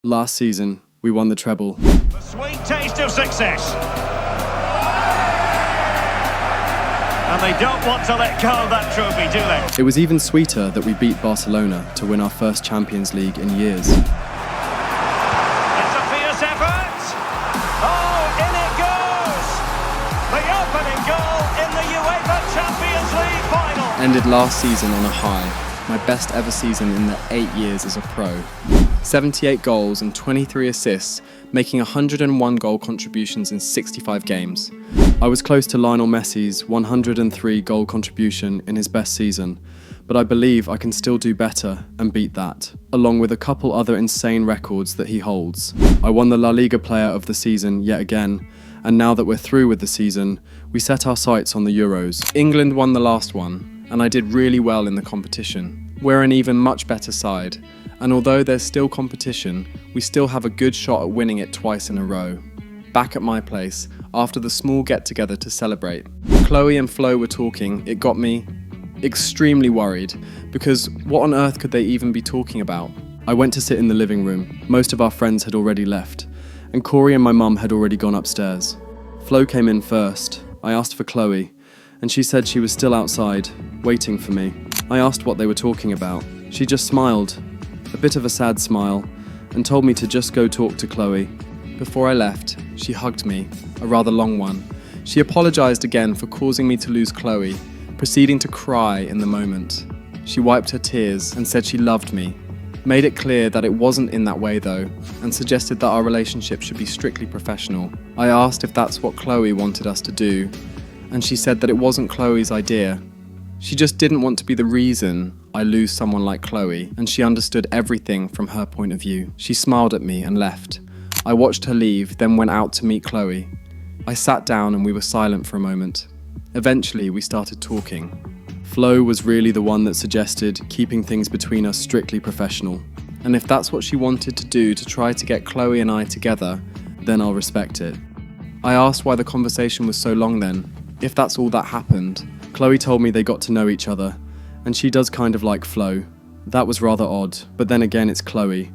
Last season, we won the treble. The sweet taste of success. And they don't want to let go of that trophy, do they? It was even sweeter that we beat Barcelona to win our first Champions League in years. It's a fierce effort. Oh, in it goes. The opening goal in the UEFA Champions League final. Ended last season on a high. My best ever season in the 8 years as a pro. 78 goals and 23 assists, making 101 goal contributions in 65 games. I was close to Lionel Messi's 103 goal contribution in his best season, but I believe I can still do better and beat that, along with a couple other insane records that he holds. I won the La Liga Player of the Season yet again, and now that we're through with the season, we set our sights on the Euros. England won the last one, and I did really well in the competition. We're an even much better side, and although there's still competition, we still have a good shot at winning it twice in a row. Back at my place, after the small get-together to celebrate, Chloe and Flo were talking. It got me extremely worried, because what on earth could they even be talking about? I went to sit in the living room. Most of our friends had already left, and Corey and my mum had already gone upstairs. Flo came in first. I asked for Chloe, and she said she was still outside, waiting for me. I asked what they were talking about. She just smiled, a bit of a sad smile, and told me to just go talk to Chloe. Before I left, she hugged me, a rather long one. She apologised again for causing me to lose Chloe, proceeding to cry in the moment. She wiped her tears and said she loved me, made it clear that it wasn't in that way though, and suggested that our relationship should be strictly professional. I asked if that's what Chloe wanted us to do, and she said that it wasn't Chloe's idea. She just didn't want to be the reason I lose someone like Chloe, and she understood everything from her point of view. She smiled at me and left. I watched her leave, then went out to meet Chloe. I sat down and we were silent for a moment. Eventually, we started talking. Flo was really the one that suggested keeping things between us strictly professional. And if that's what she wanted to do to try to get Chloe and I together, then I'll respect it. I asked why the conversation was so long then, if that's all that happened. Chloe told me they got to know each other, and she does kind of like Flo. That was rather odd, but then again it's Chloe,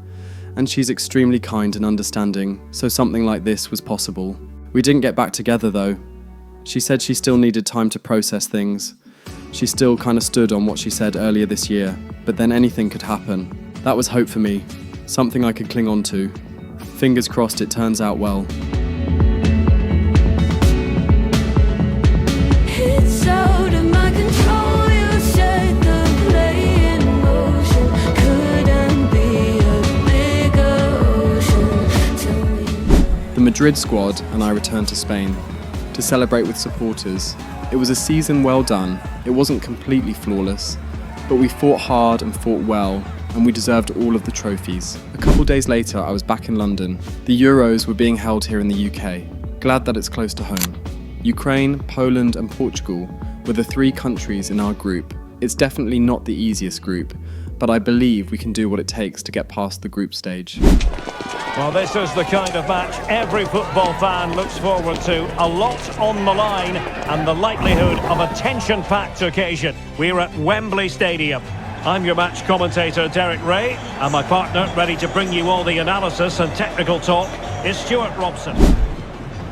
and she's extremely kind and understanding, so something like this was possible. We didn't get back together though. She said she still needed time to process things. She still kind of stood on what she said earlier this year, but then anything could happen. That was hope for me, something I could cling on to. Fingers crossed it turns out well. The Madrid squad and I returned to Spain to celebrate with supporters. It was a season well done. It wasn't completely flawless, but we fought hard and fought well, and we deserved all of the trophies. A couple days later, I was back in London. The Euros were being held here in the UK. Glad that it's close to home. Ukraine, Poland and Portugal were the 3 countries in our group. It's definitely not the easiest group, but I believe we can do what it takes to get past the group stage. Well, this is the kind of match every football fan looks forward to. A lot on the line and the likelihood of a tension-packed occasion. We're at Wembley Stadium. I'm your match commentator, Derek Ray, and my partner, ready to bring you all the analysis and technical talk, is Stuart Robson.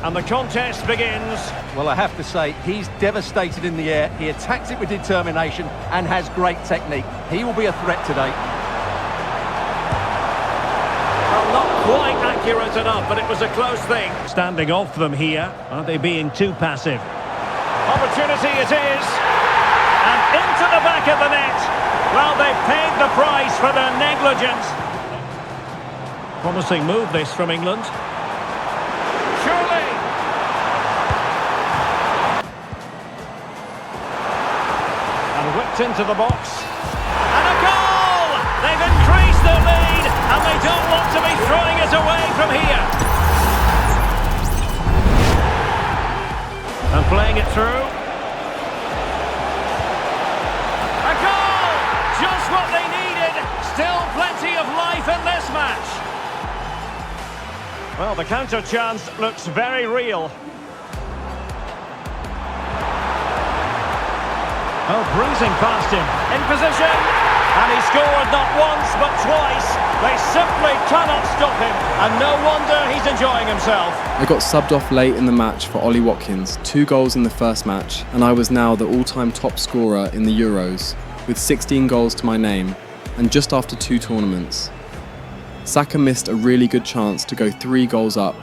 And the contest begins. Well, I have to say, he's devastated in the air. He attacks it with determination and has great technique. He will be a threat today. Not quite accurate enough, but it was a close thing. Standing off them here. Are they being too passive? Opportunity it is. And into the back of the net. Well, they've paid the price for their negligence. Promising move this from England. Surely. And whipped into the box. And a goal! They've increased their lead, and they don't want to be throwing it away from here. And playing it through. A goal! Just what they needed. Still plenty of life in this match. Well, the counter chance looks very real. Oh, bruising past him. In position. And he scored not once but twice. They simply cannot stop him, and no wonder he's enjoying himself. I got subbed off late in the match for Ollie Watkins, 2 goals in the first match, and I was now the all-time top scorer in the Euros, with 16 goals to my name, and just after 2 tournaments. Saka missed a really good chance to go 3 goals up,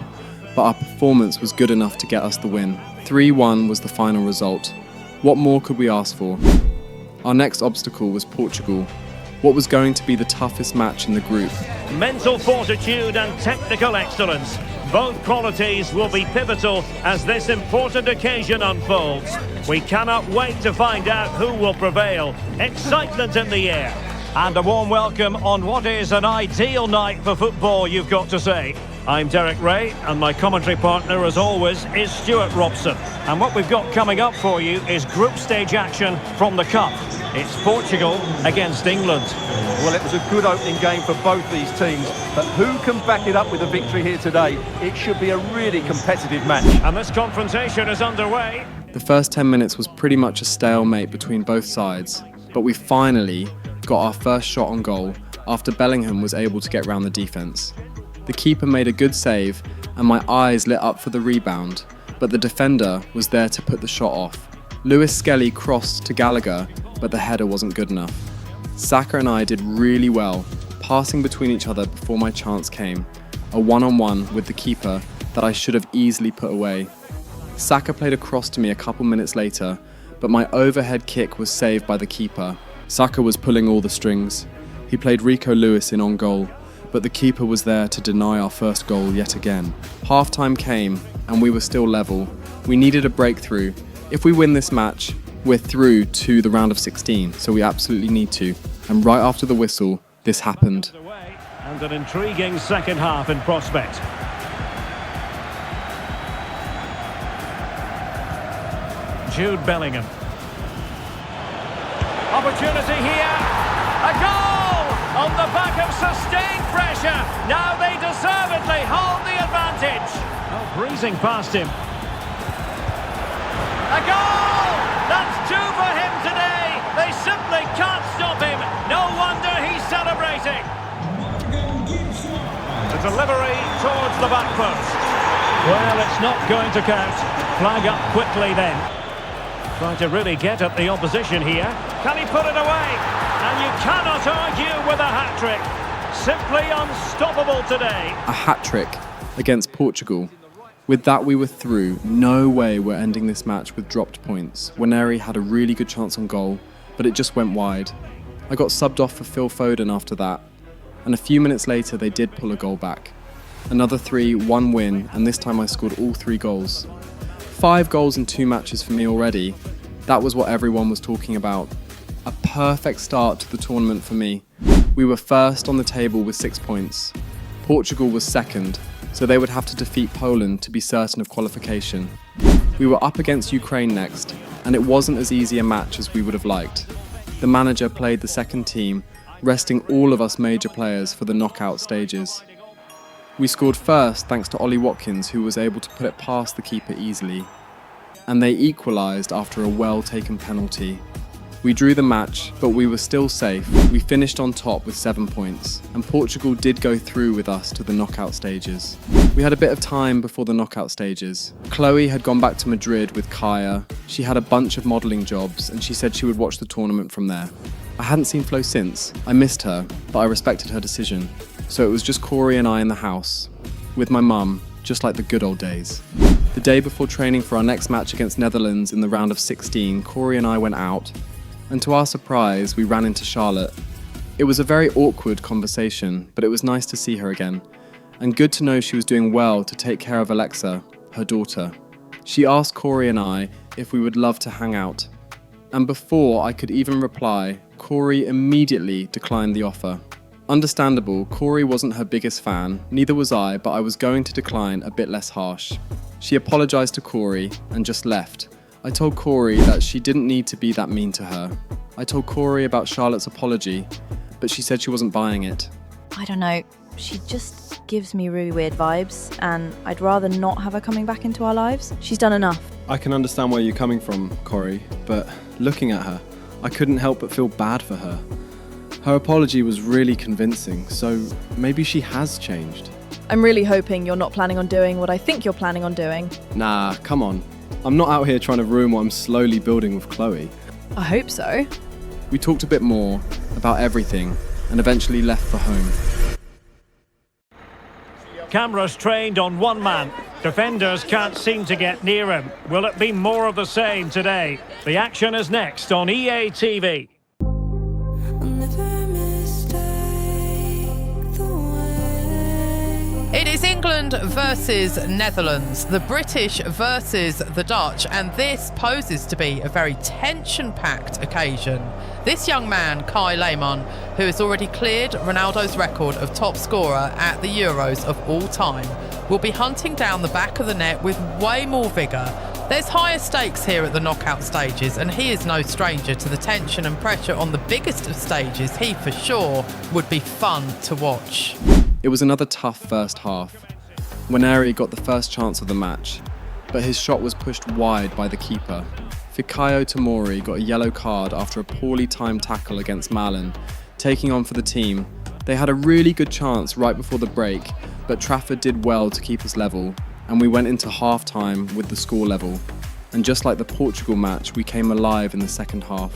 but our performance was good enough to get us the win. 3-1 was the final result. What more could we ask for? Our next obstacle was Portugal, what was going to be the toughest match in the group. Mental fortitude and technical excellence. Both qualities will be pivotal as this important occasion unfolds. We cannot wait to find out who will prevail. Excitement in the air. And a warm welcome on what is an ideal night for football, you've got to say. I'm Derek Ray, and my commentary partner, as always, is Stuart Robson. And what we've got coming up for you is group stage action from the Cup. It's Portugal against England. Well, it was a good opening game for both these teams, but who can back it up with a victory here today? It should be a really competitive match. And this confrontation is underway. The first 10 minutes was pretty much a stalemate between both sides, but we finally got our first shot on goal after Bellingham was able to get round the defence. The keeper made a good save and my eyes lit up for the rebound, but the defender was there to put the shot off. Lewis Skelly crossed to Gallagher, but the header wasn't good enough. Saka and I did really well, passing between each other before my chance came, a one-on-one with the keeper that I should have easily put away. Saka played a cross to me a couple minutes later, but my overhead kick was saved by the keeper. Saka was pulling all the strings. He played Rico Lewis in on goal, but the keeper was there to deny our first goal yet again. Half-time came, and we were still level. We needed a breakthrough. If we win this match, we're through to the round of 16, so we absolutely need to. And right after the whistle, this happened. And an intriguing second half in prospect. Jude Bellingham. Opportunity here. A goal on the back of sustained pressure. Now they deservedly hold the advantage. Oh, breezing past him. A goal! That's 2 for him today. They simply can't stop him. No wonder he's celebrating. The delivery towards the back post. Well, it's not going to count. Flag up quickly then. Trying to really get at the opposition here. Can he put it away? And you cannot argue with a hat-trick. Simply unstoppable today. A hat-trick against Portugal. With that we were through. No way we're ending this match with dropped points. Waneri had a really good chance on goal, but it just went wide. I got subbed off for Phil Foden after that, and a few minutes later they did pull a goal back. Another 3-1 win, and this time I scored all 3 goals. 5 goals in 2 matches for me already. That was what everyone was talking about. A perfect start to the tournament for me. We were first on the table with 6 points. Portugal was second, so they would have to defeat Poland to be certain of qualification. We were up against Ukraine next, and it wasn't as easy a match as we would have liked. The manager played the second team, resting all of us major players for the knockout stages. We scored first thanks to Ollie Watkins, who was able to put it past the keeper easily. And they equalised after a well-taken penalty. We drew the match, but we were still safe. We finished on top with 7 points, and Portugal did go through with us to the knockout stages. We had a bit of time before the knockout stages. Chloe had gone back to Madrid with Kaya. She had a bunch of modelling jobs, and she said she would watch the tournament from there. I hadn't seen Flo since. I missed her, but I respected her decision. So it was just Corey and I in the house, with my mum, just like the good old days. The day before training for our next match against Netherlands in the round of 16, Corey and I went out, and to our surprise, we ran into Charlotte. It was a very awkward conversation, but it was nice to see her again, and good to know she was doing well to take care of Alexa, her daughter. She asked Corey and I if we would love to hang out, and before I could even reply, Corey immediately declined the offer. Understandable, Corey wasn't her biggest fan, neither was I, but I was going to decline a bit less harsh. She apologised to Corey and just left. I told Corey that she didn't need to be that mean to her. I told Corey about Charlotte's apology, but she said she wasn't buying it. I don't know, she just gives me really weird vibes, and I'd rather not have her coming back into our lives. She's done enough. I can understand where you're coming from, Corey, but looking at her, I couldn't help but feel bad for her. Her apology was really convincing, so maybe she has changed. I'm really hoping you're not planning on doing what I think you're planning on doing. Nah, come on. I'm not out here trying to ruin what I'm slowly building with Chloe. I hope so. We talked a bit more about everything and eventually left for home. Cameras trained on one man. Defenders can't seem to get near him. Will it be more of the same today? The action is next on EA TV. It is England versus Netherlands, the British versus the Dutch, and this poses to be a very tension-packed occasion. This young man, Kai Lehmann, who has already cleared Ronaldo's record of top scorer at the Euros of all time, will be hunting down the back of the net with way more vigour. There's higher stakes here at the knockout stages, and he is no stranger to the tension and pressure on the biggest of stages. He, for sure, would be fun to watch. It was another tough first half. Waneri got the first chance of the match, but his shot was pushed wide by the keeper. Fikayo Tomori got a yellow card after a poorly timed tackle against Malin. Taking on for the team, they had a really good chance right before the break, but Trafford did well to keep us level, and we went into half-time with the score level. And just like the Portugal match, we came alive in the second half.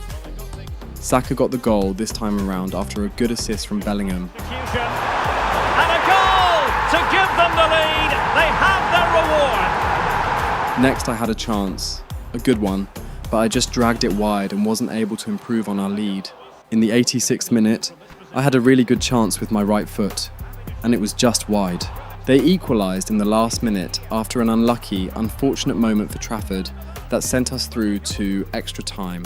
Saka got the goal this time around after a good assist from Bellingham. And a goal to give them the lead. They have their reward. Next I had a chance, a good one, but I just dragged it wide and wasn't able to improve on our lead. In the 86th minute, I had a really good chance with my right foot, and it was just wide. They equalised in the last minute after an unlucky, unfortunate moment for Trafford that sent us through to extra time.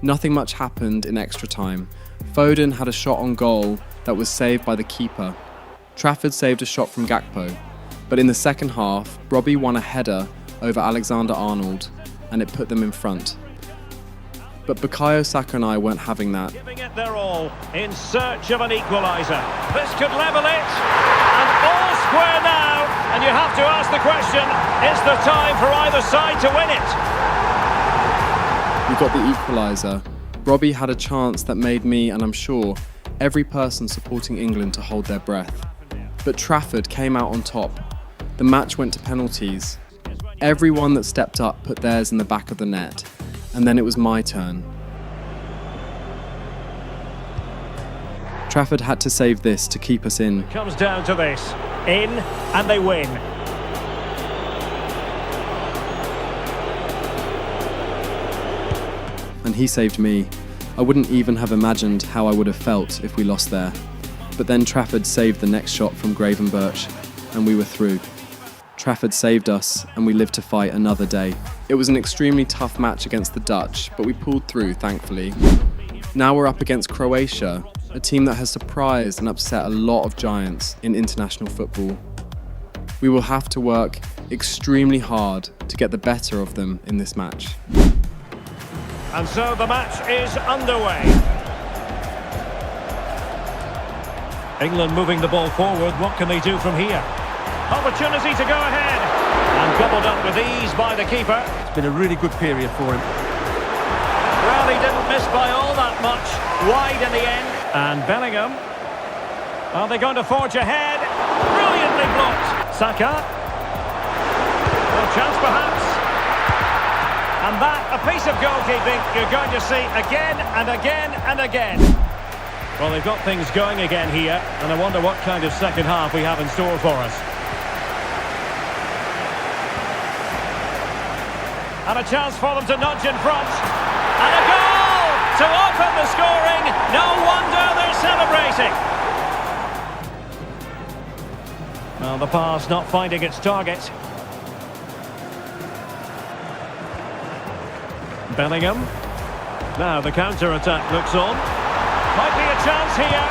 Nothing much happened in extra time. Foden had a shot on goal that was saved by the keeper. Trafford saved a shot from Gakpo, but in the second half, Robbie won a header over Alexander-Arnold, and it put them in front. But Bukayo Saka and I weren't having that. Giving it their all in search of an equaliser. This could level it, and all square now. And you have to ask the question: is there time for either side to win it? We got the equaliser. Robbie had a chance that made me, and I'm sure, every person supporting England to hold their breath. But Trafford came out on top. The match went to penalties. Everyone that stepped up put theirs in the back of the net, and then it was my turn. Trafford had to save this to keep us in. Comes down to this. In, and they win. And he saved me. I wouldn't even have imagined how I would have felt if we lost there. But then Trafford saved the next shot from Gravenberch, and we were through. Trafford saved us, and we lived to fight another day. It was an extremely tough match against the Dutch, but we pulled through, thankfully. Now we're up against Croatia, a team that has surprised and upset a lot of giants in international football. We will have to work extremely hard to get the better of them in this match. And so the match is underway. England moving the ball forward. What can they do from here? Opportunity to go ahead. And gobbled up with ease by the keeper. It's been a really good period for him. Well, he didn't miss by all that much. Wide in the end. And Bellingham. Are they going to forge ahead? Brilliantly blocked. Saka. No chance perhaps. And that, a piece of goalkeeping you're going to see again and again and again. Well, they've got things going again here, and I wonder what kind of second half we have in store for us. And a chance for them to nudge in front. And a goal to open the scoring. No wonder they're celebrating. Well, the pass not finding its target. Bellingham. Now the counter-attack looks on. Might be a chance here.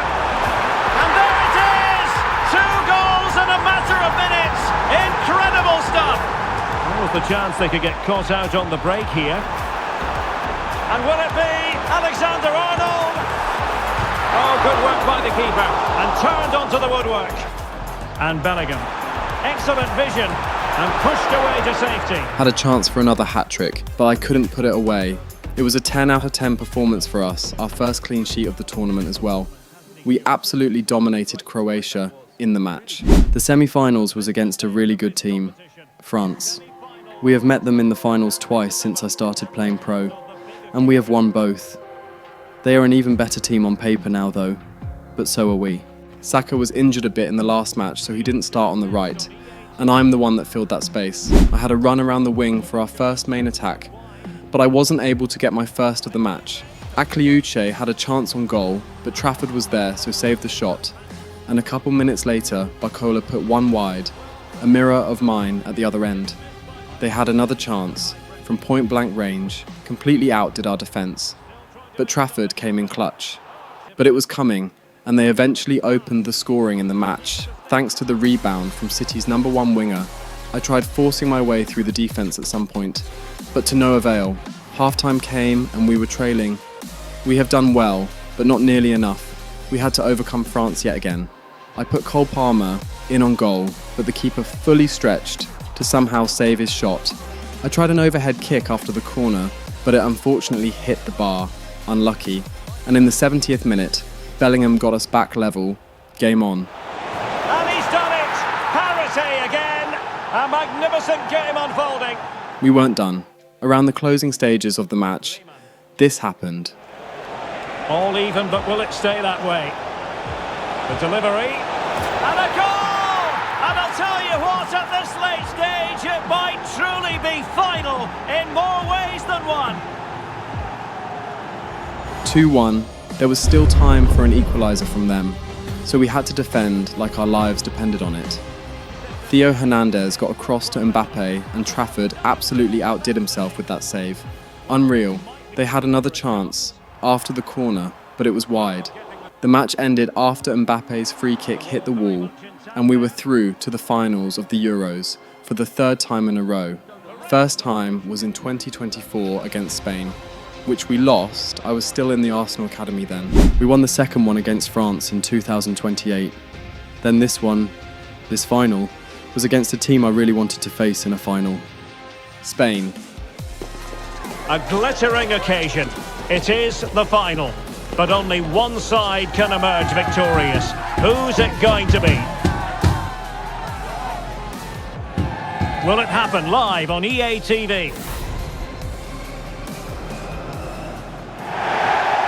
And there it is! 2 goals in a matter of minutes. Incredible stuff. What was the chance they could get caught out on the break here? And will it be Alexander-Arnold? Oh, good work by the keeper. And turned onto the woodwork. And Bellingham. Excellent vision. And pushed away to safety. Had a chance for another hat-trick, but I couldn't put it away. It was a 10 out of 10 performance for us, our first clean sheet of the tournament as well. We absolutely dominated Croatia in the match. The semi-finals was against a really good team, France. We have met them in the finals twice since I started playing pro, and we have won both. They are an even better team on paper now though, but so are we. Saka was injured a bit in the last match, so he didn't start on the right, and I'm the one that filled that space. I had a run around the wing for our first main attack, but I wasn't able to get my first of the match. Akliuche had a chance on goal, but Trafford was there, so saved the shot, and a couple minutes later, Barcola put one wide, a mirror of mine at the other end. They had another chance, from point-blank range, completely outdid our defence, but Trafford came in clutch. But it was coming, and they eventually opened the scoring in the match, thanks to the rebound from City's #1 winger. I tried forcing my way through the defence at some point, but to no avail. Half-time came and we were trailing. We have done well, but not nearly enough. We had to overcome France yet again. I put Cole Palmer in on goal, but the keeper fully stretched to somehow save his shot. I tried an overhead kick after the corner, but it unfortunately hit the bar. Unlucky. And in the 70th minute, Bellingham got us back level. Game on. And he's done it! Parity again! A magnificent game unfolding. We weren't done. Around the closing stages of the match, this happened. All even, but will it stay that way? The delivery, and a goal! And I'll tell you what, at this late stage, it might truly be final in more ways than one. 2-1, there was still time for an equaliser from them, so we had to defend like our lives depended on it. Theo Hernandez got across to Mbappe and Trafford absolutely outdid himself with that save. Unreal. They had another chance after the corner, but it was wide. The match ended after Mbappe's free kick hit the wall, and we were through to the finals of the Euros for the third time in a row. First time was in 2024 against Spain, which we lost. I was still in the Arsenal academy then. We won the second one against France in 2028. Then this final, was against a team I really wanted to face in a final. Spain. A glittering occasion. It is the final, but only one side can emerge victorious. Who's it going to be? Will it happen live on EA TV?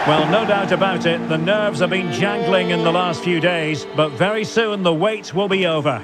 Well, no doubt about it, the nerves have been jangling in the last few days, but very soon the wait will be over.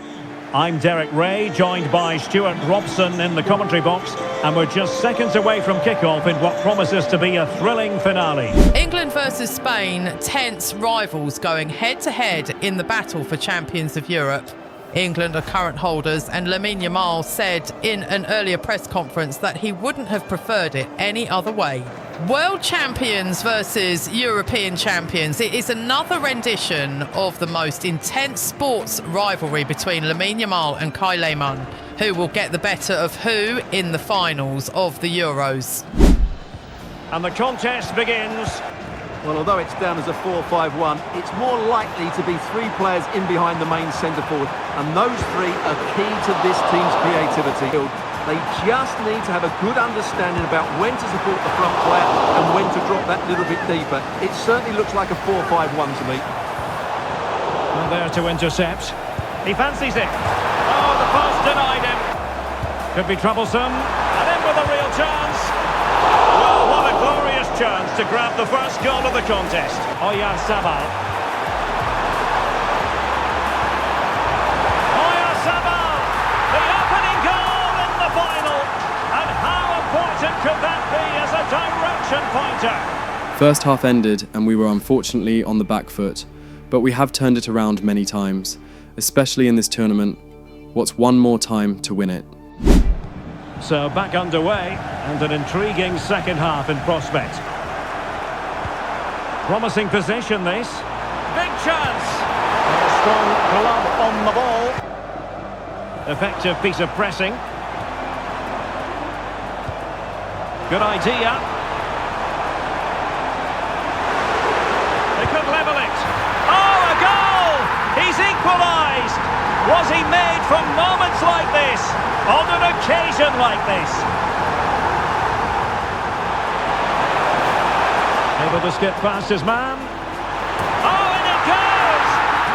I'm Derek Ray, joined by Stuart Robson in the commentary box, and we're just seconds away from kickoff in what promises to be a thrilling finale. England versus Spain, tense rivals going head-to-head in the battle for Champions of Europe. England are current holders, and Lamine Yamal said in an earlier press conference that he wouldn't have preferred it any other way. World champions versus European champions. It is another rendition of the most intense sports rivalry between Lamine Yamal and Kai Lehmann. Who will get the better of who in the finals of the Euros? And the contest begins. Well, although it's down as a 4-5-1, it's more likely to be three players in behind the main centre-forward, and those three are key to this team's creativity. They just need to have a good understanding about when to support the front player and when to drop that little bit deeper. It certainly looks like a 4-5-1 to me. Well, there to intercept. He fancies it. Oh, the pass denied him. Could be troublesome. And in with a real chance. Well, what a glorious chance to grab the first goal of the contest. Oyarzabal. Oyarzabal! The opening goal in the final. And how important could that be as a direction pointer? First half ended and we were unfortunately on the back foot, but we have turned it around many times, especially in this tournament. What's one more time to win it? So back underway, and an intriguing second half in prospect. Promising possession this. Big chance! And a strong club on the ball. Effective piece of pressing. Good idea. They could level it. Oh, a goal! He's equalised! Was he made from moments like this? On an occasion like this? Able to skip past his man. Oh, and it goes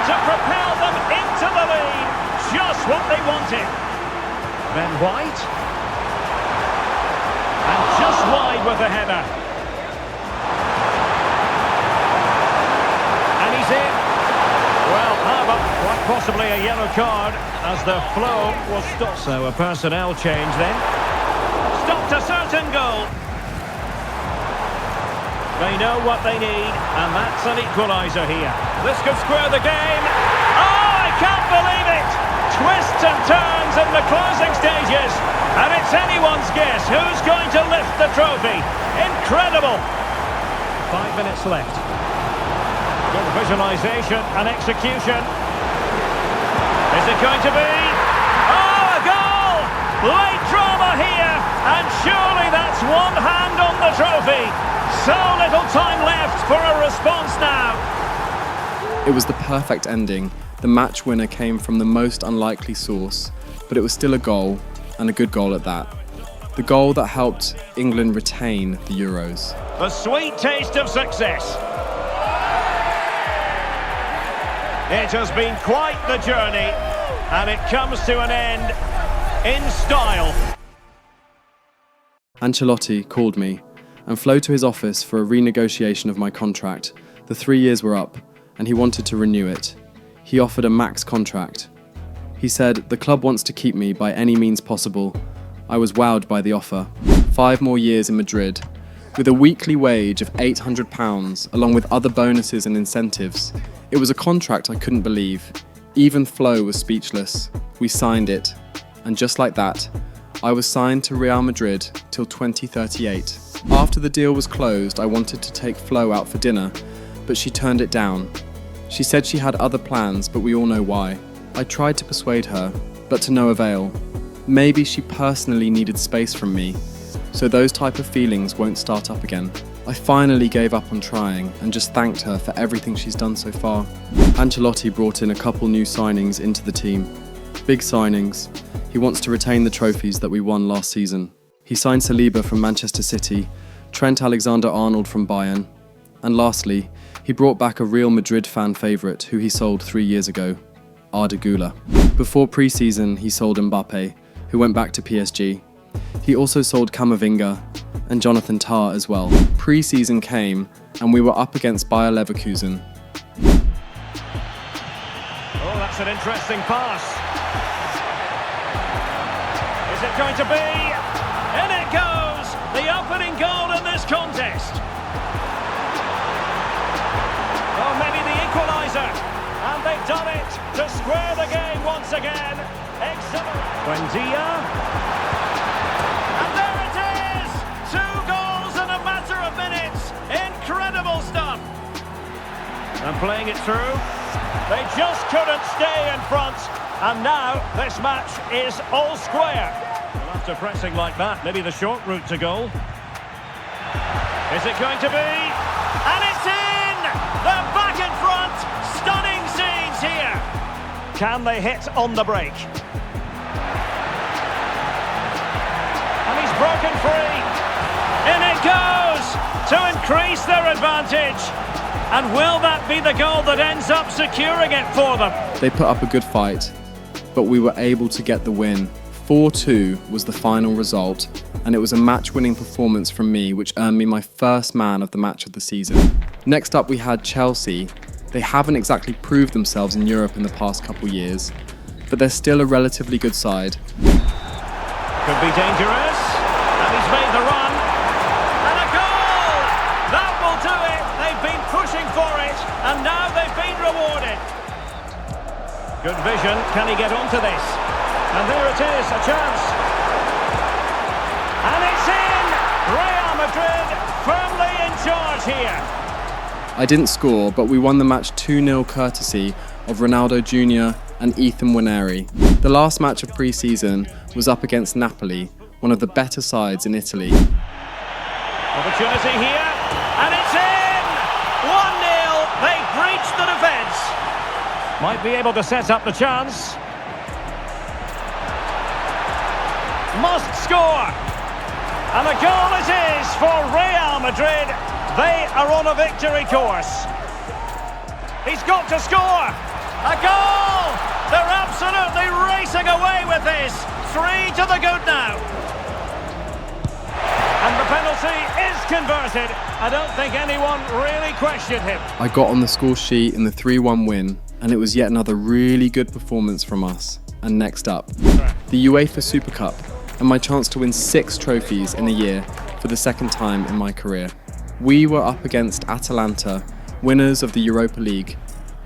to propel them into the lead. Just what they wanted. Ben White. And just wide with the header. And he's in. Well, how about quite possibly a yellow card as the flow was stopped. So a personnel change then. Stopped a certain goal. They know what they need, and that's an equaliser here. This could square the game. Oh, I can't believe it! Twists and turns in the closing stages, and it's anyone's guess who's going to lift the trophy. Incredible! 5 minutes left. Good visualisation and execution. Is it going to be? Oh, a goal! Late drama here, and surely that's one hand on the trophy. So little time left for a response now. It was the perfect ending. The match winner came from the most unlikely source, but it was still a goal, and a good goal at that. The goal that helped England retain the Euros. The sweet taste of success. It has been quite the journey, and it comes to an end in style. Ancelotti called me and flew to his office for a renegotiation of my contract. The 3 years were up, and he wanted to renew it. He offered a max contract. He said, "The club wants to keep me by any means possible." I was wowed by the offer. 5 more years in Madrid, with a weekly wage of £800, along with other bonuses and incentives. It was a contract I couldn't believe. Even Flo was speechless. We signed it, and just like that, I was signed to Real Madrid till 2038. After the deal was closed, I wanted to take Flo out for dinner, but she turned it down. She said she had other plans, but we all know why. I tried to persuade her, but to no avail. Maybe she personally needed space from me, so those type of feelings won't start up again. I finally gave up on trying and just thanked her for everything she's done so far. Ancelotti brought in a couple new signings into the team. Big signings. He wants to retain the trophies that we won last season. He signed Saliba from Manchester City, Trent Alexander-Arnold from Bayern, and lastly, he brought back a Real Madrid fan favourite who he sold 3 years ago, Arda Güler. Before pre-season, he sold Mbappe, who went back to PSG. He also sold Camavinga and Jonathan Tah as well. Pre-season came, and we were up against Bayer Leverkusen. Oh, that's an interesting pass. Is it going to be? In it goes! The opening goal in this contest. Oh, maybe the equaliser. And they've done it to square the game once again. Excellent. Buendia. And there it is! 2 goals in a matter of minutes. Incredible stuff. And playing it through. They just couldn't stay in front. And now this match is all square. Well, after pressing like that, maybe the short route to goal. Is it going to be? And it's in! They're back in front! Stunning scenes here! Can they hit on the break? And he's broken free! In it goes! To increase their advantage! And will that be the goal that ends up securing it for them? They put up a good fight, but we were able to get the win. 4-2 was the final result, and it was a match-winning performance from me which earned me my first man of the match of the season. Next up we had Chelsea. They haven't exactly proved themselves in Europe in the past couple years, but they're still a relatively good side. Could be dangerous, and he's made the run, and a goal! That will do it! They've been pushing for it, and now they've been rewarded. Good vision, can he get onto this? And there it is, a chance. And it's in! Real Madrid firmly in charge here. I didn't score, but we won the match 2-0 courtesy of Ronaldo Jr. and Ethan Nwaneri. The last match of pre-season was up against Napoli, one of the better sides in Italy. Opportunity here, and it's in! 1-0, they breached the defence. Might be able to set up the chance. Must score! And a goal it is for Real Madrid. They are on a victory course. He's got to score. A goal! They're absolutely racing away with this. 3 to the good now. And the penalty is converted. I don't think anyone really questioned him. I got on the score sheet in the 3-1 win, and it was yet another really good performance from us. And next up, the UEFA Super Cup, and my chance to win 6 trophies in a year for the second time in my career. We were up against Atalanta, winners of the Europa League.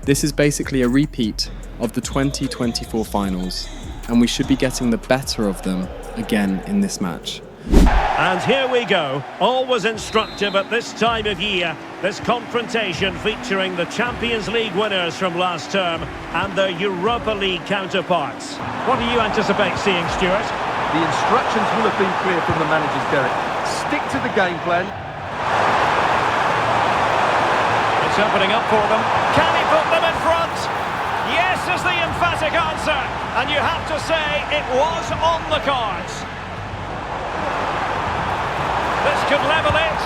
This is basically a repeat of the 2024 finals, and we should be getting the better of them again in this match. And here we go. Always instructive at this time of year. This confrontation featuring the Champions League winners from last term and their Europa League counterparts. What do you anticipate seeing, Stuart? The instructions will have been clear from the managers, Derek. Stick to the game plan. It's opening up for them. Can he put them in front? Yes is the emphatic answer. And you have to say it was on the cards. This could level it.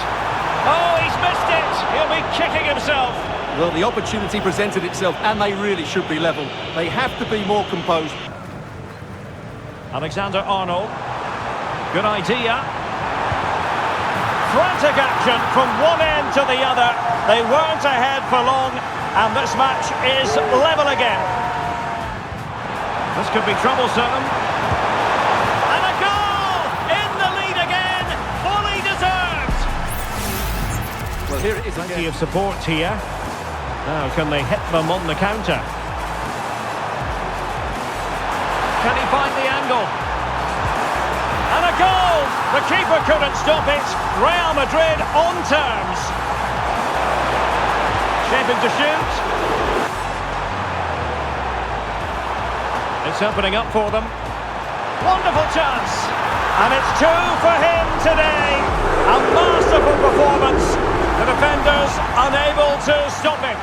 Oh, he's missed it. He'll be kicking himself. Well, the opportunity presented itself, and they really should be level. They have to be more composed. Alexander-Arnold. Good idea. Frantic action from one end to the other. They weren't ahead for long, and this match is level again. This could be troublesome. And a goal! In the lead again, fully deserved. Well, here it is Plenty again. of support here. Now, can they hit them on the counter? Can he find the angle? And a goal! The keeper couldn't stop it. Real Madrid on terms. Shaping to shoot. It's opening up for them. Wonderful chance. And it's 2 for him today. A masterful performance. The defenders unable to stop him.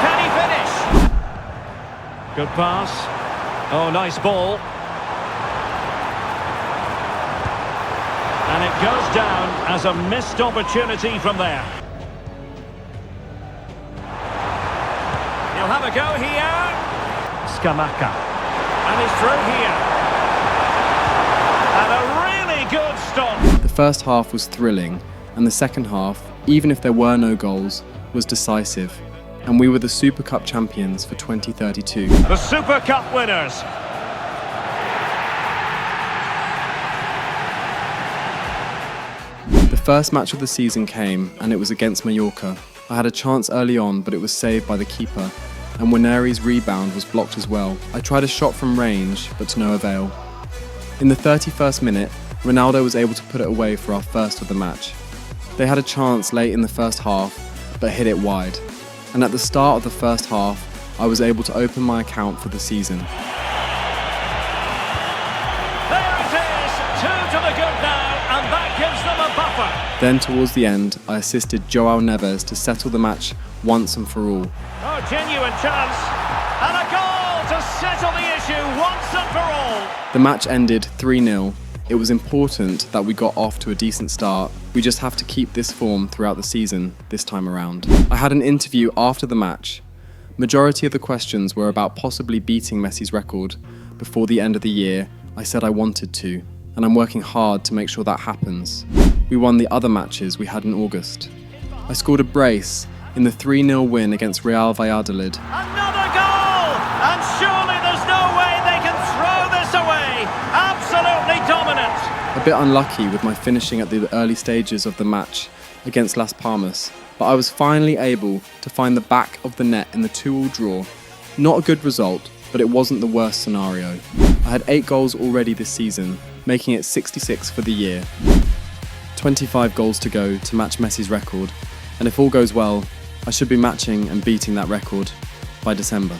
Can he finish? Good pass. Oh, nice ball. And it goes down as a missed opportunity from there. He'll have a go here. Scamacca. And he's through here. And a really good stop. The first half was thrilling, and the second half, even if there were no goals, was decisive. And we were the Super Cup champions for 2032. The Super Cup winners. The first match of the season came, and it was against Mallorca. I had a chance early on, but it was saved by the keeper, and Waneri's rebound was blocked as well. I tried a shot from range, but to no avail. In the 31st minute, Ronaldo was able to put it away for our first of the match. They had a chance late in the first half, but hit it wide. And at the start of the first half, I was able to open my account for the season. There it is, 2 to the good now, and that gives them a buffer. Then towards the end, I assisted João Neves to settle the match once and for all. Oh, genuine chance, and a goal to settle the issue once and for all. The match ended 3-0. It was important that we got off to a decent start. We just have to keep this form throughout the season this time around. I had an interview after the match. Majority of the questions were about possibly beating Messi's record. Before the end of the year, I said I wanted to, and I'm working hard to make sure that happens. We won the other matches we had in August. I scored a brace in the 3-0 win against Real Valladolid. Another goal! And surely there's no way they can throw this away. Absolutely dominant. A bit unlucky with my finishing at the early stages of the match against Las Palmas, but I was finally able to find the back of the net in the 2-2 draw. Not a good result, but it wasn't the worst scenario. I had 8 goals already this season, making it 66 for the year. 25 goals to go to match Messi's record, and if all goes well, I should be matching and beating that record by December.